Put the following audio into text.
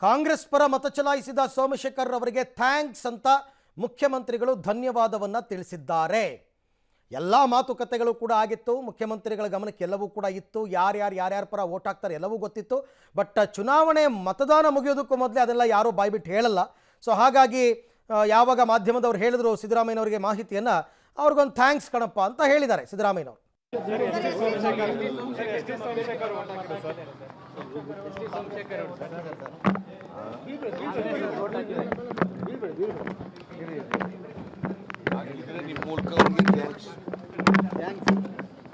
ಕಾಂಗ್ರೆಸ್ ಪರ ಮತ ಚಲಾಯಿಸಿದ ಸೋಮಶೇಖರ್ ಅವರಿಗೆ ಥ್ಯಾಂಕ್ಸ್ ಅಂತ ಮುಖ್ಯಮಂತ್ರಿಗಳು ಧನ್ಯವಾದವನ್ನು ತಿಳಿಸಿದ್ದಾರೆ. ಎಲ್ಲ ಮಾತುಕತೆಗಳು ಕೂಡ ಆಗಿತ್ತು. ಮುಖ್ಯಮಂತ್ರಿಗಳ ಗಮನಕ್ಕೆ ಎಲ್ಲವೂ ಕೂಡ ಇತ್ತು. ಯಾರ್ಯಾರ ಪರ ವೋಟ್ ಹಾಕ್ತಾರೆ ಎಲ್ಲವೂ ಗೊತ್ತಿತ್ತು. ಬಟ್ ಚುನಾವಣೆ ಮತದಾನ ಮುಗಿಯೋದಕ್ಕೂ ಮೊದಲೇ ಅದೆಲ್ಲ ಯಾರೂ ಬಾಯ್ಬಿಟ್ಟು ಹೇಳಲ್ಲ. ಸೊ ಹಾಗಾಗಿ ಯಾವಾಗ ಮಾಧ್ಯಮದವರು ಹೇಳಿದ್ರು ಸಿದ್ದರಾಮಯ್ಯನವರಿಗೆ ಮಾಹಿತಿಯನ್ನು, ಅವ್ರಿಗೊಂದು ಥ್ಯಾಂಕ್ಸ್ ಕಣಪ್ಪ ಅಂತ ಹೇಳಿದ್ದಾರೆ ಸಿದ್ದರಾಮಯ್ಯನವರು.